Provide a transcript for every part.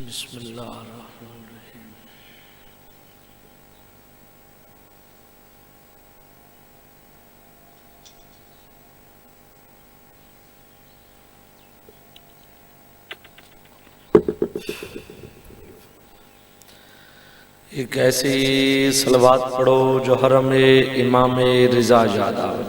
بسم اللہ الرحمن الرحیم۔ ایک ایسی صلوات پڑھو جو حرم امام رضا یاد آئے۔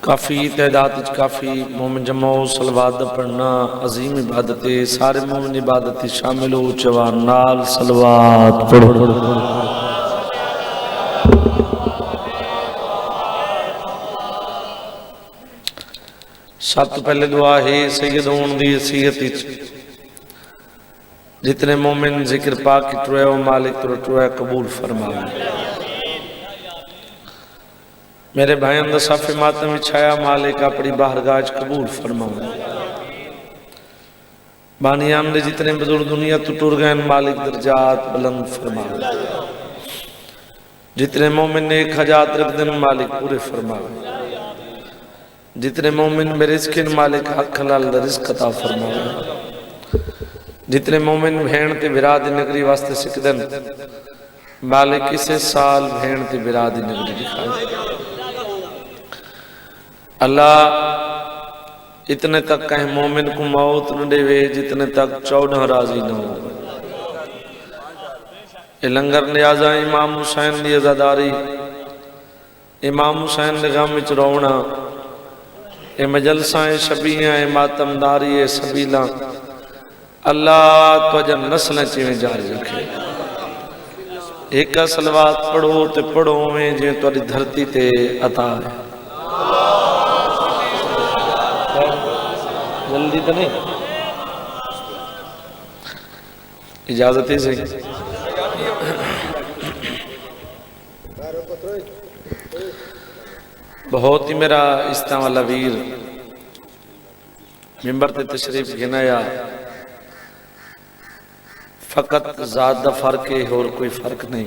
کافی تعداد کافی مومن جمعو صلوات پڑھنا عظیم عبادت ہے، سارے مومن عبادت شامل ہو جوان نال صلوات پڑھو۔ سب تو پہلے دعا ہے سیدون دی حیثیت جتنے مومن ذکر پاک کی ٹروے و مالک ٹروے قبول فرمائے۔ میرے بھائیوں دا صف ماتم چھایا مالک اپنی بارگاہ قبول فرمائے۔ بانی آمدے جتنے بزرگ دنیا تو ٹر گئے مالک درجات بلند فرمائے۔ جتنے مومن نے ایک حجات رکھ دن مالک پورے فرمائے۔ جتنے مومن میں رزق مالک حق حلال دا رزق عطا فرمائے۔ جتنے مومن بھین تے براد نگری واسطے سکدن مالک اسے سال بھین تے براد نگری دکھائے۔ اللہ اتنے تک کہیں مومن کو موت نہ دے وے جتنے تک 14 راضی نہ ہو۔ یہ لنگر نیازہ امام حسین دی عزاداری، امام حسین دے غم وچ رونا، یہ مجلساں شبیہاں ماتمداری سبیلاں، اللہ توجہ نسلیں چیویں جاری رکھے۔ ایک صلوات پڑھو تے پڑھو میں جیں توڑی دھرتی تے عطا ہے۔ جلدی تو نہیں اجازت ہی صحیح۔ بہت ہی میرا استعمال والا ویر ممبر تے تشریف گھنایا، فقط ذات دا فرق ہے اور کوئی فرق نہیں۔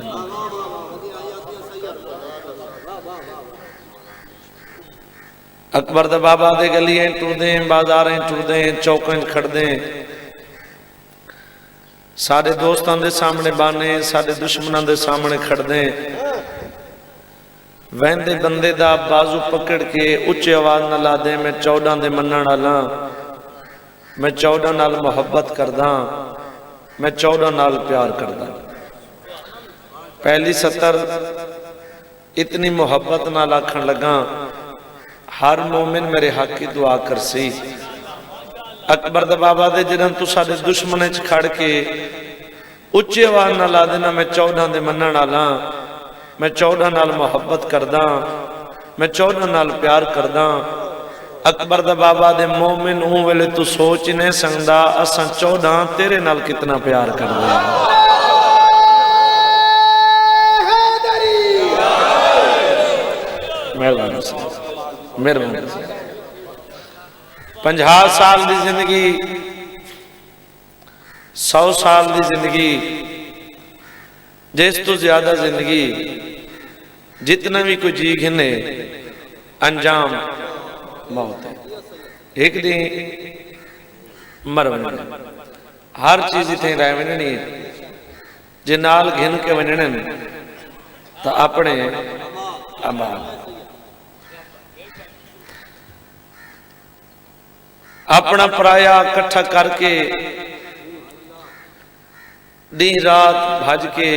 اکبر دا بابا دے گلیاں ٹر دیں، بازاریں ٹر دیں، چوکیں کھڑ دیں، سارے دوستان دے سامنے بانے، سارے دشمنان دے سامنے کھڑ دیں، ویندے بندے دا بازو پکڑ کے اچھے آواز نہ لا دیں، میں 14 دے منن والا، میں 14 نال محبت کرداں، میں 14 نال پیار کرداں۔ پہلی سطر اتنی محبت نہ لاکھن لگاں، ہر مومن میرے حق کی دعا کر سی۔ اکبر دا بابا دے جنہاں تو سارے دشمنے کھڑ کے اچھے آواز نہ لا دینا، میں 14 دے منن والا، میں 14 نال محبت کرداں، میں 14 نال پیار کرداں۔ اکبر دا بابا دے مومن ہوں ویلے تو سوچ نہیں سکدا اساں 14 تیرے نال کتنا پیار کردے ہیں۔ مہربانی سے مہربانی سے 50 سال دی زندگی، 100 سال دی زندگی، جس تو زیادہ زندگی، جتنا بھی کوئی جی گھنے انجام موت ہے۔ ایک دن مرون ہر چیز اتنے رائے میں نہیں ہے، جنال گھن کے وننن تا اپنے امان اپنا پرایا کٹھا کر کے دن رات بھاج کے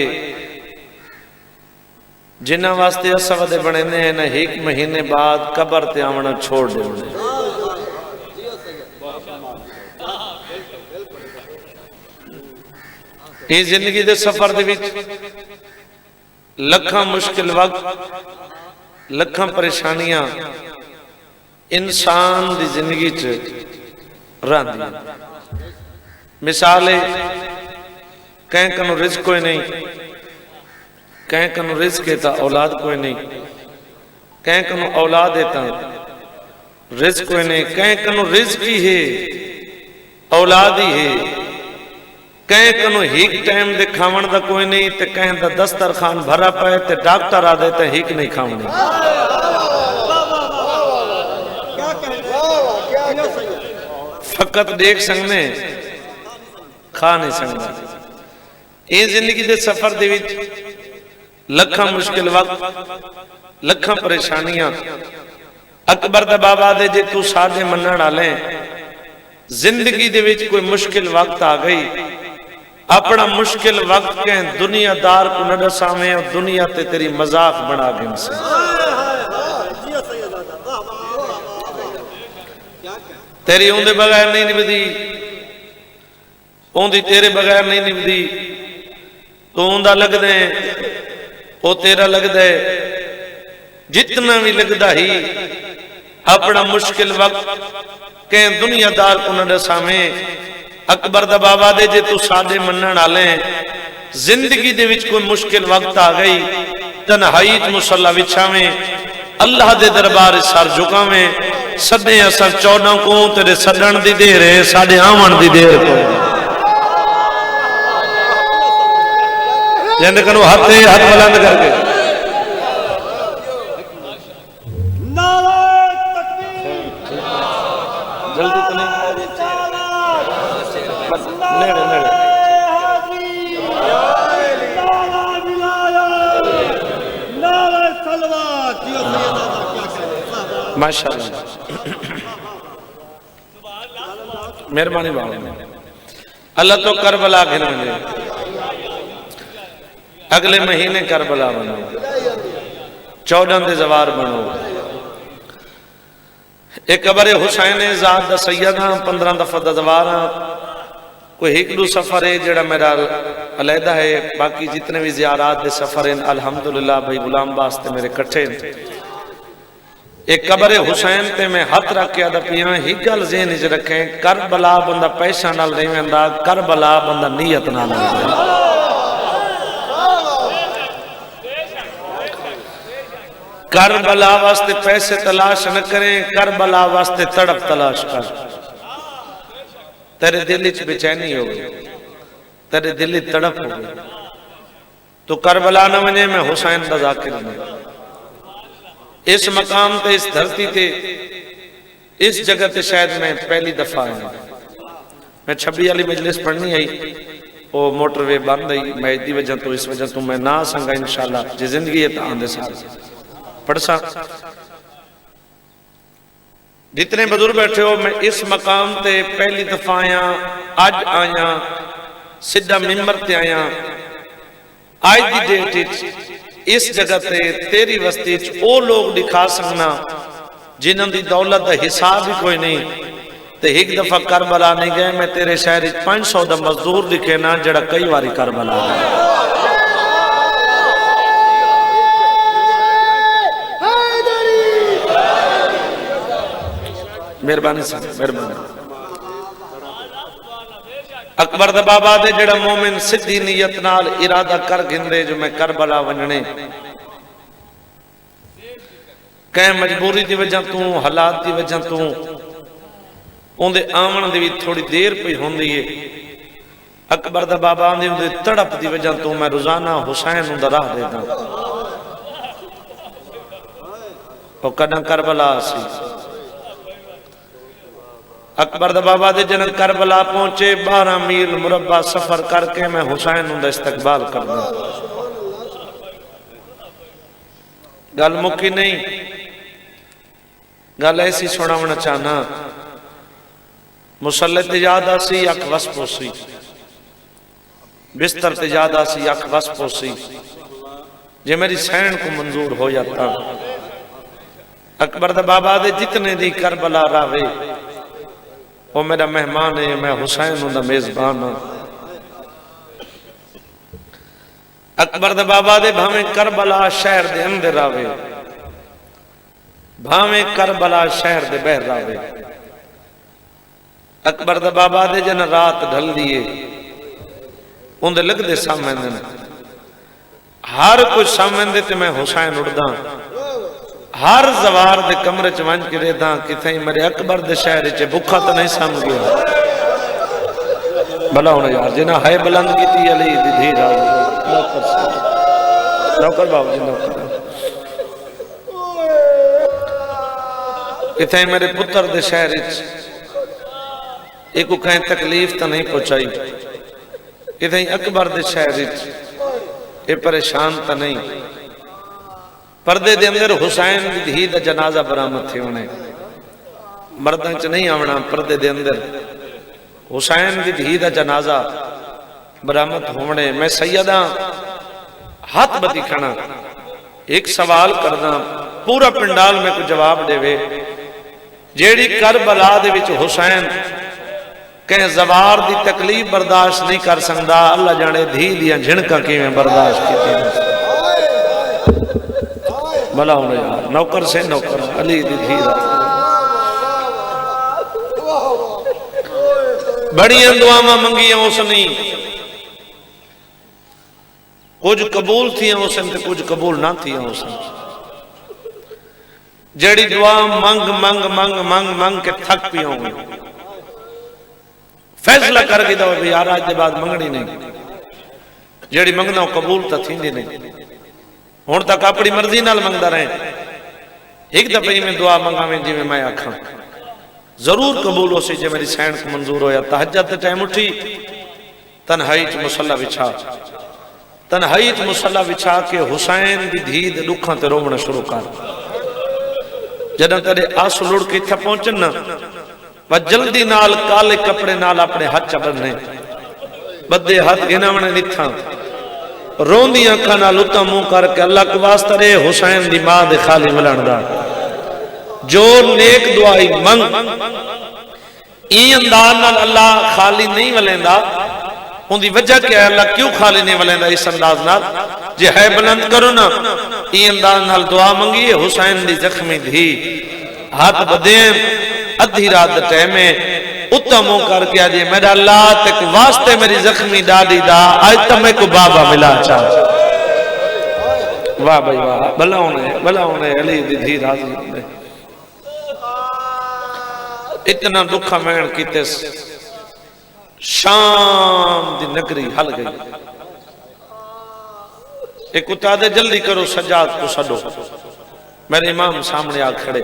جنہ واسطے اسودے بنے ہیں نہ ایک مہینے بعد قبر تے آمنا چھوڑ دے انہیں۔ یہ زندگی دے سفر دے وچ لکھاں مشکل وقت، لکھاں پریشانیاں انسان دی زندگی رہن دی۔ مثالے کہیں کنو رزق کوئی نہیں، کہیں کنو رزق ہے تا اولاد کوئی نہیں، کہیں کنو اولاد ہے تا رزق کوئی نہیں، کہیں کنو رزق ہی ہے اولاد ہی ہے، کہیں کنو ہیک ٹائم دے کھاون دا کوئی نہیں، تے کہیں دا دسترخوان بھرا پائے تے ڈاکٹر آ دے تے ہیک نہیں کھاون۔ فقط دیکھ سکنے کھا نہیں سکنا یہ زندگی دے سفر دے وچ لکھاں مشکل وقت لکھاں پریشانیاں اکبر دا بابا دے جے تو سادے منن والے زندگی دے وچ کوئی مشکل وقت آ گئی اپنا مشکل وقت کے دنیا دار کو نہ دساویں اور دنیا تے تیری مذاق بنا گن سے تیری اون دے بغیر نہیں نبدی اون دی تیرے بغیر نہیں نبدی تو اون دا لگ دے او تیرا لگ دے جتنا بھی لگ دا ہی اپنا مشکل وقت کہ دنیا دار کو نہ دساویں اکبر دا بابا دے جے تو سادے منن والے زندگی دے وچ کوئی مشکل وقت آ گئی تنہائی مصلی وچھاویں اللہ دے دربار سر جھکاویں سدے اساں 14 کو تیرے سدن دی دیر ہے ساڈے آون دی دیر کو جن کنو ہاتھ بلند کر کے جلدی تو نہیں نیڑے نیڑے ماشاءاللہ مہربانی باؤں اللہ تو کربلا گھنوں گے اگلے مہینے کربلا بنو 14 دے زوار بنو ایک قبر حسین ذات دا سیدہ 15 دفعہ دا زوارہ کوئی ایک دو سفر ہے جڑا میرا علیحدہ ہے باقی جتنے بھی زیارات دے سفر ہیں الحمدللہ بھائی غلام باستے میرے کٹھے ایک قبر حسین تے میں ہاتھ رکھ کے آدھا پیاں ہی گل ذہن وچ رکھیں کربلا بندہ پیسہ نال نہیں ویندا کربلا بندہ نیت نال ویندا کربلا واسطے پیسے تلاش نہ کریں کربلا واسطے تڑپ تلاش کر تیرے دل وچ بے چینی ہو گئی تیرے دل وچ تڑپ ہو گئی تو کربلا نہ ونجے میں حسین دا ذاکر نہیں اس مقام تے اس دھرتی تے اس جگہ تے شاید میں پہلی دفعہ آیا میں 26 والی مجلس پڑھنی آئی وہ موٹر وے بند آئی میں دی وجہ تو اس وجہ تو میں نہ سنگا انشاءاللہ جی زندگی ہے آندے ساتھ پڑھ سا جتنے بزرگ بیٹھے ہو میں اس مقام تے پہلی دفعہ آیا آج آیا سدھا ممبر تے آیا آج دی ڈیٹ اس جگہ تے تیری وسطی او لوگ دکھا سکنا جنہوں دی دولت دا حساب ہی کوئی نہیں تے ایک دفعہ کربلا نہیں گئے میں تیرے شہر 500 دا مزدور دکھے نا جڑا کئی واری کربلا گئے مہربانی سے مہربانی اکبر دا بابا دے جڑا مومن سدھی نیت نال ارادہ کر گھندے جو میں کربلا ونجنے کہیں مجبوری دی وجہ تو حالات دی وجہ تو ان دے آمن دی بھی تھوڑی دیر پہ ہوندی ہے اکبر دا بابا ان دے تڑپ دی وجہ تو میں روزانہ حسین ان دا راہ دیتا اور کدھا کربلا سی اکبر دا بابا دے جنگ کربلا پہنچے 12 میل مربع سفر کر کے میں حسین ان دا استقبال کرنا گل مکی نہیں گل ایسی سونا ہونا چاہنا مسلط تجادہ سی اک وسپ سی بستر تجادہ سی اک وسپ سی جے میری سین کو منظور ہو جاتا اکبر دا بابا دے جتنے دی کربلا راوے وہ میرا مہمان ہے میں حسین ہوں دا میزبان ہوں اکبر دا بابا دے بھامیں کربلا شہر دے اندر راوے بھامیں کربلا شہر دے بہر راوے اکبر دا بابا دے جن رات ڈھل دیئے ان دے لگ دے سامن دے ہر کچھ سامن دے تے میں حسین اڑ دا ہر زوار دے کمرے چوانج کے رہے دا کہ تھیں میرے اکبر دے شہر چے بکھا تو نہیں سام گیا بلا ہونا یار جنہ ہے بلند کی تھی علی دی دھیر آئی نوکر بابا جی نوکر کہ تھیں میرے پتر دے شہر چے ایک کہیں تکلیف تو نہیں پہنچائی کہیں اکبر دے شہر اے پریشان تو نہیں پردے دے اندر حسین دی دھی دا جنازہ برآمد تھے انہیں مرداں چ نہیں آونا پردے دے اندر حسین دی دھی دا جنازہ برآمد ہونے میں سیدہ ہاتھ بدی کھانا ایک سوال کرنا پورا پنڈال میں کو جواب دے وے جیڑی کربلا دے وچ حسین کہیں زوار دی تکلیف برداشت نہیں کر سکتا اللہ جانے دھی دیا جھنکا کی میں برداشت کی تھی بلا ہونے یار نوکر سے نوکر علی دی دھی دا بڑی دعاواں منگیاں اس نے کچھ قبول تھیاں اس نے کچھ قبول نہ تھیاں اس نے جڑی دعا منگ منگ منگ منگ منگ کے تھک پی ہوں گے فیصلہ کر کے دو بھی یار آج دے بعد منگنی نہیں جڑی منگنا قبول تا تھی نہیں ہون تک اپنی مرضی نال منگدا رہے ایک دفعہ میں دعا منگا میں جی میں آکھاں ضرور قبول ہو سی جے میری سین کو منظور ہویا تہجد ٹائم اٹھی تنہائی چ مصلی بچھا تنہائی چ مصلی بچھا کے حسین دی دھی دے دکھاں تے رونا شروع کر جدوں تیرے آنسو لڑ کے اتھے پہنچن نا و جلدی نال کالے کپڑے نال اپنے ہاتھ چبرنے بدے ہاتھ گناونے نتھاں روندی اکھاں نال اتا منہ کر کے اللہ کو واسطہ رے حسین دی ماں دے خالی ملن دا جو نیک دعائی منگ این انداز نال اللہ خالی نہیں ولیندا ان دی وجہ کیا ہے اللہ کیوں خالی نہیں ولیندا اس انداز نال جے ہے بلند کرو نا این انداز نال دعا منگی حسین دی زخمی دھی ہاتھ بدیں ادھی رات ٹائمے اتا منہ کر کے آجے میرا اللہ تک واسطے میری زخمی ڈاڈی دا آج تمہیں کو بابا ملا چاہ واہ بھائی واہ بھلا ہونے علی دی دھی راضی ہونے اتنا دکھا مین کیتے شام دی نگری حل گئی ایک اتا دے جلدی کرو سجاد کو سڈو میرے امام سامنے آ کھڑے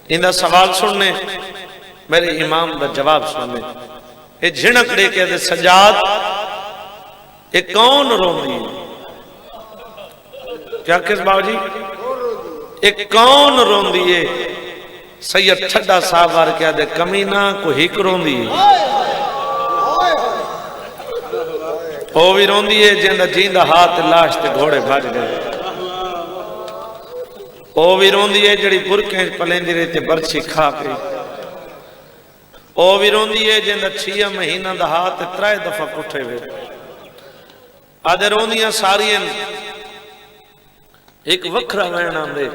اندہ سوال سننے میرے امام دا جواب سننے اے جھنک دے کے دے سجاد اے کون رون دی کیا کس باو جی اے کون رون دیئے سید چھڑا صاحب آر کیا دے کمینہ کو ہک رون دیئے او بھی رون دیئے جندہ جیندہ ہاتھ لاش تے گھوڑے بھاج گئے او بھی رون دیئے جڑی برکیں پلین دی رہتے برچی کھا کے او بھی رون دیئے جندہ 6 مہینہ دا ہاتھ 3 دفعہ کٹھے ہوئے آدھے رون دیئے ساری ایک وکھرا وینا دے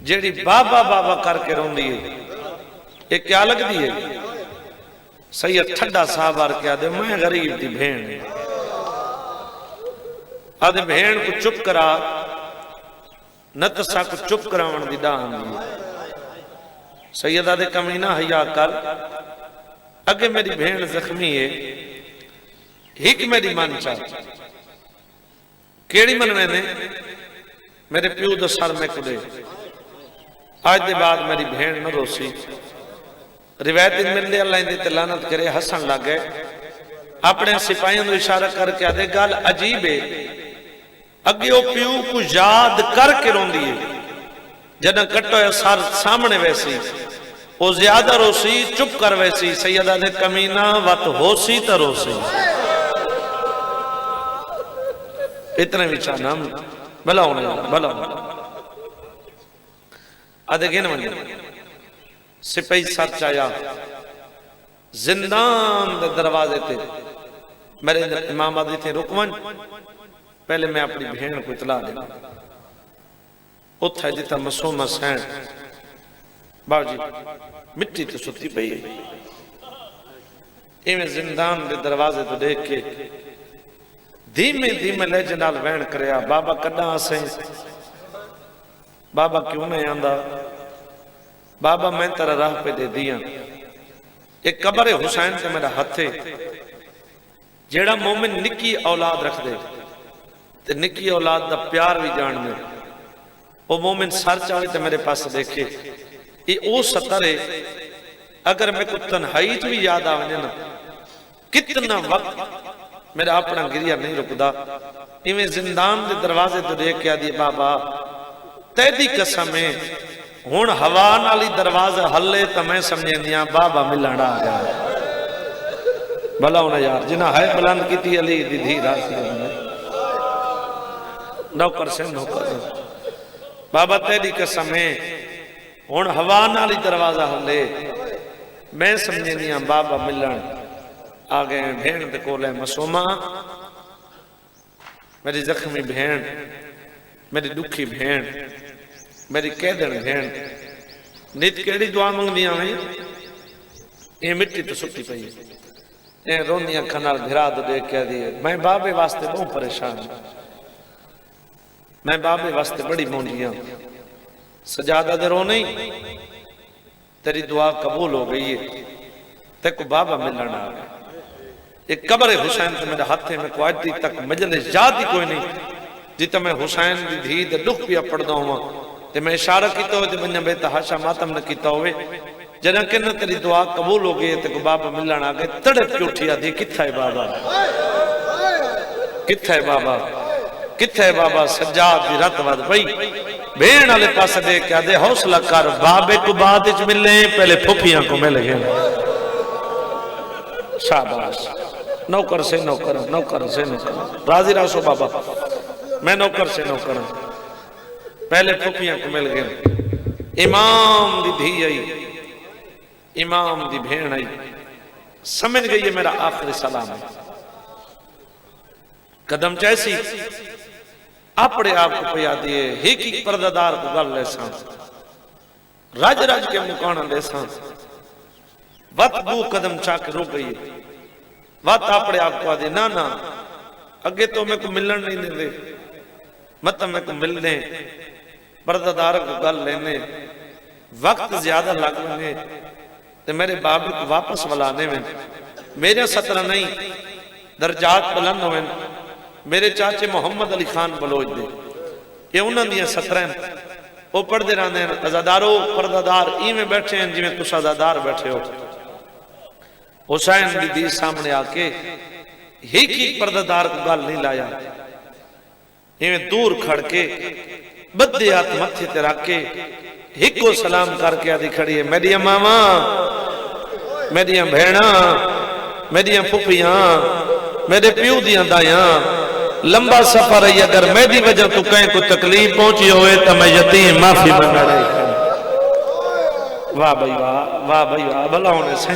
جیڑی بابا بابا کر کے رون دیئے ایک کیا لگ دیئے سید ٹھڈا صاحب آر کے آدھے میں غریب دی بھین آدھے بھین کو چپ کرا نتسا کو چپ کراون دی دان دیئے سید آدھے کمینہ حیاء کر اگے میری بھین زخمی ہے ہک میری من چاہ کیڑی من میں نے میرے پیو دو سر میں کدے آج دے بعد میری بھین نہ روسی روایت ان ملے اللہ اندے تلانت کرے حسن لگے اپنے سپاہیوں دو اشارہ کر کے آدھے گال عجیب ہے اگے او پیو کو یاد کر کے رون دیئے جنہ کٹو ہے سار سامنے ویسی او زیادہ روسی چپ کر ویسی سیدہ دے کمینہ وقت ہوسی تا روسی اتنے وچا نام بھلا ہونے بھلا ہونے آدھے گھن منی سپہی ساتھ چایا زندان دے دروازے تھے میرے امام آدھی تھے رکمن پہلے میں اپنی بہن کو اطلاع دے اتھا جتا مسوم حسین باو جی مٹی تو ستی پئی ہے ایمیں زندان دے دروازے تو دیکھ کے دھیمے دھیمے لے جنال وین کریا بابا کڈا آسیں بابا کیوں نہیں آندہ بابا میں ترہ راہ پہ دے دیا ایک قبر حسین سے میرا ہتھے جیڑا مومن نکی اولاد رکھ دے تے نکی اولاد دا پیار بھی جان میں وہ مومن سر چاہے تے میرے پاس دیکھے یہ او سترے اگر میں کو تنہائی چ بھی یاد آونے نا کتنا وقت میرا اپنا گریا نہیں رکدا ایویں زندان دے دروازے تو دیکھ کے آدھی بابا تیری قسم ہے ہن ہوا نالی دروازہ ہلے تو میں سمجھے دیا بابا ملن آ گیا بھلا ہونا یار جنہ ہے بلند کی تھی علی دی دھی راسی نوکر سے نوکر بابا تیری قسم ہے ہن ہوا نالی دروازہ ہلے میں سمجھے دیا بابا ملن آ گئے بھین دے کولے مسومہ میری زخمی بھین میری دکھی بھین میری قیدن بھین نیت کیڑی دعا منگ دیا میں یہ مٹی تو سکتی پئی یہ روندیاں کھنال گھرا دو دیکھ کیا دیئے میں بابے واسطے بہت پریشان میں بابے واسطے بڑی مونجیاں سجادہ دے رو نہیں تیری دعا قبول ہو گئی ہے تیکو بابا ملنا آ گیا ایک قبر حسین سے میرے ہاتھے میں کوئی دی تک مجلس یاد ہی کوئی نہیں جیتا میں حسین دی دھی دے لکھ پیا پڑھ دا ہوا تے میں اشارہ کیتا ہوئے تے بنیا بیتا حاشا ماتم نہ کیتا ہوئے جنہ کہنا تیری دعا قبول ہو گئی تے کو بابا ملنا آ گئے تڑپ کی اٹھیا دی کتھا ہے بابا کتھا ہے بابا کتھا ہے بابا سجاد دی رت ود بھئی بین والے پاس دے کیا دے حوصلہ کر بابے کو بعد اچ ملنے پہلے پھپیاں کو مل گئے شاباش نوکر سے نوکر نوکر سے نوکر راضی رہو بابا میں نوکر سے نوکر پہلے پھپیاں کو مل گئے امام دی دھی آئی امام دی بھین آئی سمجھ گئی یہ میرا آخری سلام ہے قدم چیسی اپنے آپ کو پیا دیئے ہی کی پرددار کو گل لے سان راج راج کے مکانا لے سان وقت دو قدم چاک رو گئی وقت اپنے آپ کو آدھے نا نا اگے تو میں کو ملن نہیں دے مطلب میں کو ملنے پرددار کو گل لینے وقت زیادہ لگ لینے تو میرے بابی کو واپس ولانے میں میرے سطرہ نہیں درجات بلند ہوئے میرے چاچے محمد علی خان بلوچ دے یہ انہوں نے سطرہ ہیں وہ پڑھ دے رہنے ہیں ازادارو پرددار ای میں بیٹھے ہیں جی میں کچھ ازادار بیٹھے ہو حسین بھی سامنے آکے ہی کی پرددار کو گال نہیں لایا یہ میں دور کھڑ کے بدے ہاتھ متھے تے رکھ کے ہی کو سلام کر کے آدھی کھڑی ہے میری ماما میری بھیڑاں میری پھپیاں میرے پیو دیاں دایاں لمبا سفر ہے اگر میری وجہ تو کہیں کوئی تکلیف پہنچی ہوئے تو میں یتیم معافی منگا رہی واہ بھائی واہ بھائی واہ بھلا ہونے سے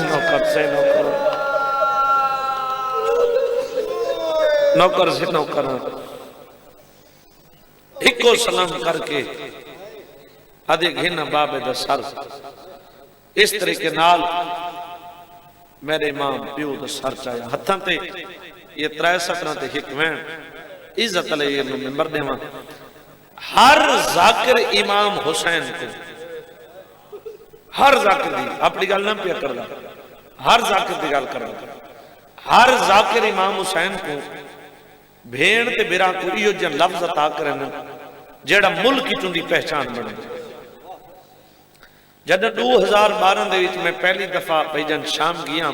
نوکر سے نوکر ایک کو سلام کر کے آدھے گھینا بابے دا سر اس طریقے نال میرے امام پیو دا سر چاہیا ہتھاں تے یہ 63 تے حکمین عزت علیہ ممبر دیواں ہر ذاکر امام حسین کو ہر ذاکر دی اپنی گل نہ پیا کر دا ہر ذاکر دی گل کر دا ہر ذاکر امام حسین کو بھین تے برا کو ایو جن لفظ عطا کرن جیڑا ملک کی چندی پہچان بنے جد 2012 دے وچ میں پہلی دفعہ بھیجن شام گیا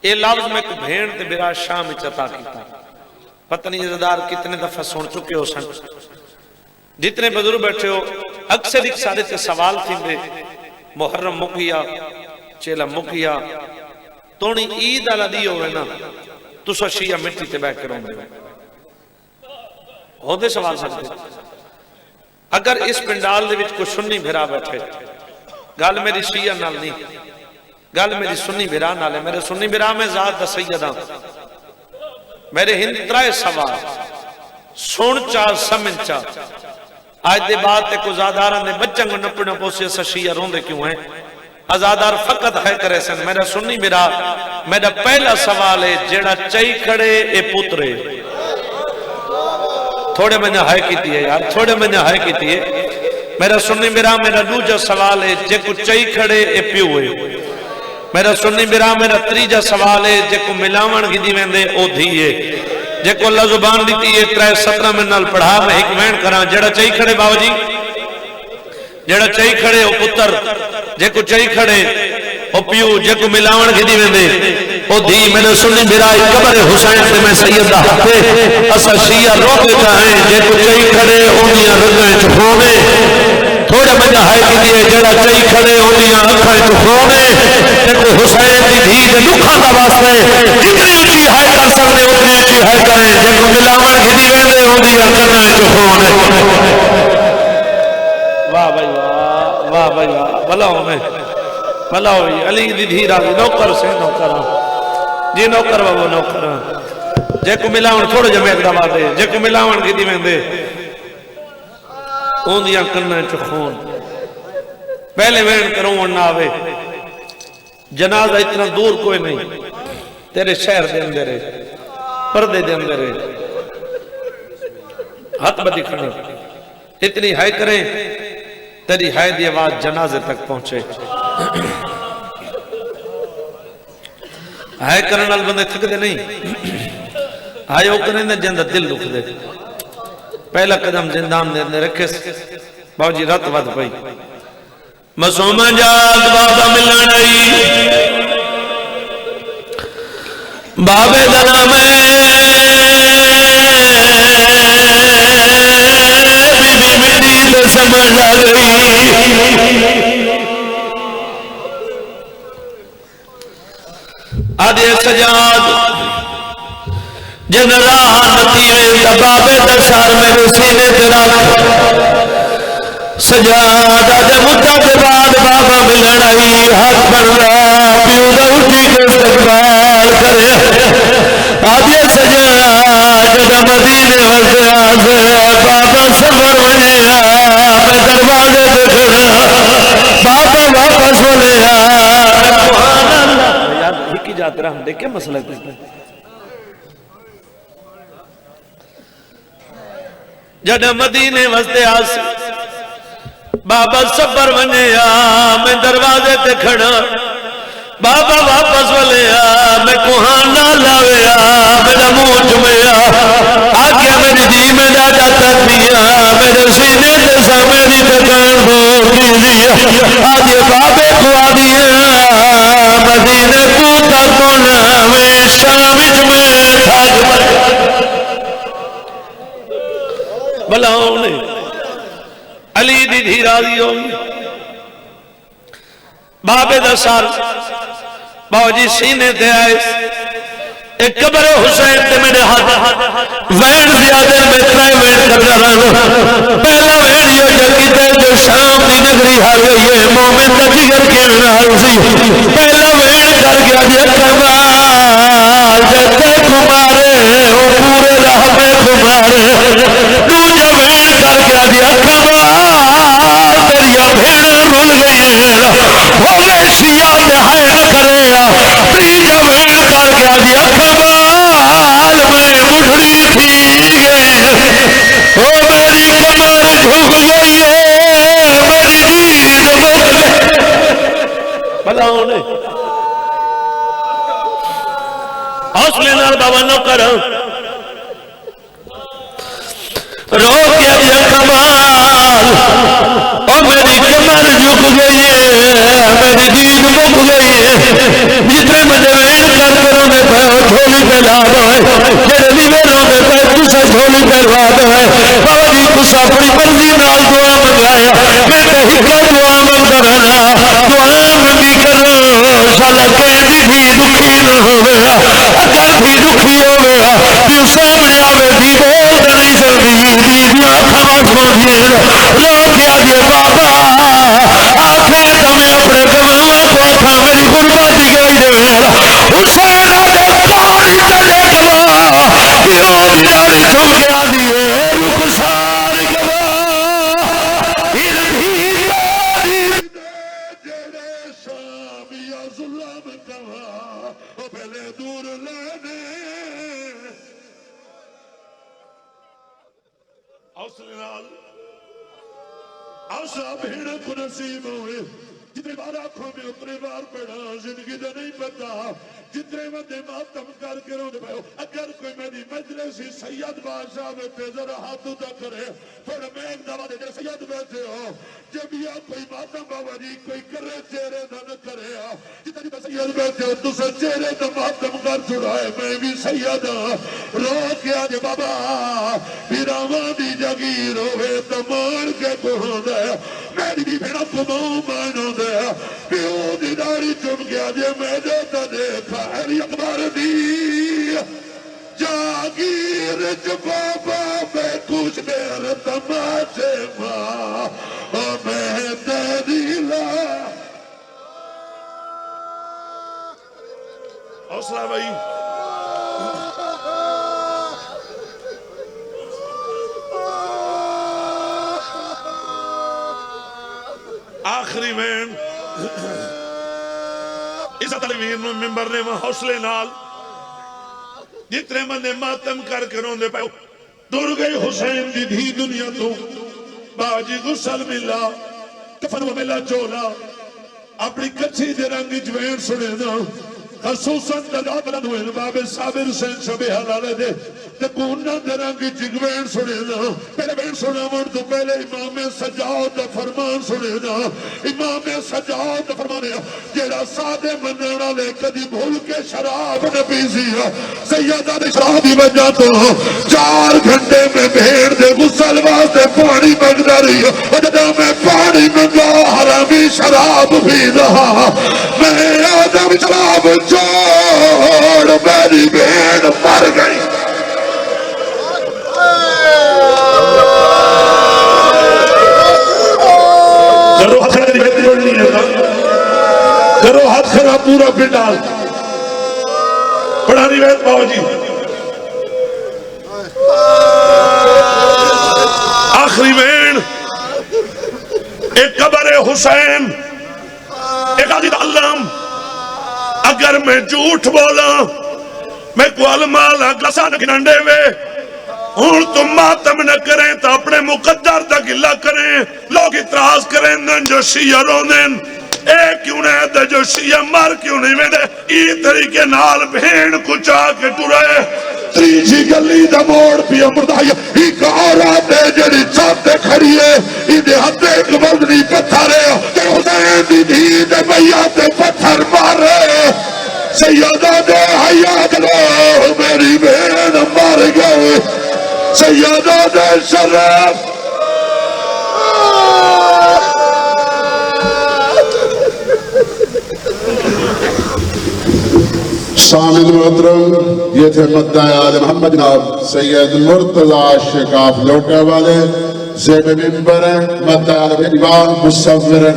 اے لفظ میں کو بھین تے برا شام وچ عطا کیتا پتہ نہیں عزادار کتنے دفعہ سن چکے ہو سن جتنے بزرگ بیٹھے ہو اکثر ایک سارے تے سوال تھی دے محرم مکیا چیلا مکیا تونی عید علا دی ہوئے نا تو سا شیعہ مٹی تے بیٹھ کر ہوندے ہو دے سوال سکتے اگر اس پنڈال دے وچ کو سنی بھرا بیٹھے گل میری شیعہ نال نہیں گل میری سنی بھرا نال ہے میرے سنی بھرا میں ذات سیدہ میرے ہند ترائے سوال سن چاہ سمن چاہ آج دے بات تے کو زاداران دے بچن کو نپڑنا پوسی ایسا شیعہ روندے کیوں ہیں ازادار فقط ہے کرے سن میرا سنی میرا میرا پہلا سوال ہے جیڑا چاہی کھڑے اے پوترے تھوڑے میں نے ہائے کیتی ہے یار تھوڑے میں نے ہائے کیتی ہے میرا سنی میرا میرا دوجہ سوال ہے جے کو چاہی کھڑے اے پیو ہے میرا سنی میرا میرا تریجہ سوال ہے جے کو ملاون گی دی ویندے او دھیئے جے کو اللہ زبان دیتی ہے 17 میں نال پڑھا میں حکمین کراں جیڑا چاہی کھڑے باو جی جیڑا چاہی کھڑے او پتر جے کو چاہی کھڑے او پیو جے کو ملاون کی دی ویندے او دی میرے سنی برائی قبر حسین سے میں سید دا ہتے اسا شیعہ روکے جائیں جے کو چئی کھڑے اونیاں رگیں چھوڑے تھوڑا بجا ہے کی دیئے جڑا چئی کھڑے اونیاں اکھائیں چھوڑے جے کو حسین دی دھی دے دکھا دا واسطے جتنی اچھی ہے کر سکتے اتنی اچھی ہے کریں جے کو ملاون کی دی ویندے اونیاں کنائیں چھوڑے واہ بھائی واہ بھائی واہ بھلاؤ میں بھلاؤ علی دی دھی راضی نوکر سے نوکر جی نوکر وہ نوکر جے کو ملاون تھوڑے جمع اقدام آتے جے کو ملاون کی دی ویندے اوندیاں کنائیں چخون پہلے وین کروں نہ آوے جنازہ اتنا دور کوئی نہیں تیرے شہر دے اندر ہے پردے دے اندر ہے ہاتھ بدی کھڑا اتنی ہائے کریں تیری ہائے دی آواز جنازے تک پہنچے ہائے کرنے نال بندے تھک دے نہیں ہائے او کرنے دے جندہ دل لکھ دے پہلا قدم زندان دے رکھے باو جی رات واد پئی مسومہ جات بابا ملن آئی بابے دنا میں بی بی سمجھ آ گئی آدھے سجاد جن راہ نتیوے تبابے درسار میرے سینے تیرا سجاد آدھے مدہ کے بعد بابا ملن آئی ہاتھ پر رہا پیو دا اٹھی کے استقبال کرے آدھے سجاد جدہ مدینے وزے آدھے بابا سفر ونے میں دروازے پہ کھڑا بابا واپس بولے یار ہکی جاتے رہا ہم دیکھیں مسئلہ کس نے جدہ مدینے وزے آسے بابا سفر ونے میں دروازے پہ کھڑا بابا واپس بولے میں کوہاں نہ لاوے میرا منہ جمعیا آگیا میری دی میں دادا تک دیا میرے سینے جیسا میری تکان بھول دیا آگے بابے کو آدیا مدینہ کو تکونا میں شامج میں تھاک بلاؤں نے علی دی دھی راضی ہوئی بابے دا سال باو جی سینے دے آئے ایک قبر حسین تے میرے ہاتھ وین زیادہ میں ترائے وین کر جانا پہلا وین یہ جگیتے جو شام دی نگری ہر گئی ہے مومن دا جگر کے نال سی پہلا وین کر گیا جی کمال جتے کمارے او پورے راہ میں کمارے دوجہ وین کر گیا جی کمال تیریا بھیڑ رول گئی ہے ہوئے شیعہ دہائن کرے تیجہ وین کر گیا جی کمال میں مجھڑی تھی گئے او میری کمر جھک گئی ہے میری دید مک گئے بلاؤں نے حوصلے نال بابا نو کر رو کیا جی کمال او میری کمر جھک گئی ہے میری دید مک گئی ہے جتنے مجھے وین کر کروں میں جھولی پہ لا دو ہے جڑے لیوروں میں پہ تسا جھولی پہ لا دو ہے بابا جی تسا اپنی مرضی نال دعا منگایا میں تے ہکا دعا منگانا دعا منگی کرو شالا کہندی بھی دکھی نہ ہوئے اگر بھی دکھی ہوئے پیو سامنے آوے بھی بول نہیں سکتی بیبیاں کھاس مانگی رو کیا جے بابا آخر تمہیں اپنے گواہ کو اکھا میری غربت گئی دے حسین آدھے کاری تلے گواہ پیو دیاری چھو گیا دیئے رخسار گواہ ان بھی داری جڑے شام یا ظلم گواہ وہ پہلے دور لینے حوصلے نال حوصلہ بھیڑ کو نصیب ہوئے جتنے بار آنکھوں میں اتنے بار پڑھا زندگی دا نہیں پتا جتنے مدے ماتم کر کے رونے پہ اگر کوئی میری مجلسی سید بادشاہ میں تے ذرا ہاتھوں تک کرے تھوڑا میں ایک دعویٰ دے جب سید بیٹھے ہو جب یا کوئی ماتم بابا جی کوئی کرے چہرے نہ کرے جتنی میں سید بیٹھے ہو تُسے چہرے تو ماتم کر چھڑائے میں بھی سید رو کے آج بابا پیراواں دی جگیر ہوئے تمار کے کوہوں دے میری بھی بھیڑا کماؤں مانوں دے پیو دی داری چم کے آج میں دیتا دیکھا ہے اکبر دی جاگیر بابا میں کچھ دیر تماشے ماں میں تیری لا حوصلہ بھائی آخری وین اس تلویر میں ممبر نے وہ حوصلے نال جتنے مندے ماتم کر کے روندے پہ دور گئی حسین دی دھی دنیا تو باجی غسل ملا کفن و ملا چولا اپنی کچھی دے رنگی جوین سنے نا خصوصاً دگا بلند ہوئے باب صابر حسین شبہ حلالے دے تکونہ دے رنگی جگوین سنے نا پہلے بین سنے مرد پہلے امام سجاؤ دا فرمان سنے نا امام سجاؤ دا فرمانے جیڑا سادے مننا لے کدی بھول کے شراب نبیزی سیدہ دے شرابی بن جاتا 4 گھنٹے میں بھیڑ دے غسل واسطے پانی مانگنا رہی وجدہ میں پانی منگا حرامی شراب بھی رہا میں آدم شراب چھوڑ میری بھیڑ مر گئی کرو ہاتھ کھڑا بہتری بڑھ نہیں ہے کرو ہاتھ کھڑا پورا پنڈال پڑھانی بیت باو جی آخری وین ایک قبر حسین ایک عزیز علم اگر میں جھوٹ بولا میں کو علمالا گلسان کننڈے وے ہون تم ماتم نہ کریں تو اپنے مقدر تک اللہ کریں لوگ اتراز کریں نن جو شیعہ رونن اے کیوں نہیں دے جو شیعہ مر کیوں نہیں میں دے ای طریقے نال بھین کچھا کے ٹورے تریجی گلی دا موڑ پی امردائی ہی کارا دے جڑی چاہتے کھڑیے ہی دے ہاتھ ایک وزنی پتھرے تے حسین دی دھی دے بیعت پتھر مارے سیدہ دے حیات لو میری بہن مار گئے سیدہ دے شرف سامن محترم یہ تھے مدعی آل محمد جناب سید مرتضی شکاف لوٹے والے زیب ممبر مدعی آل محمد مصور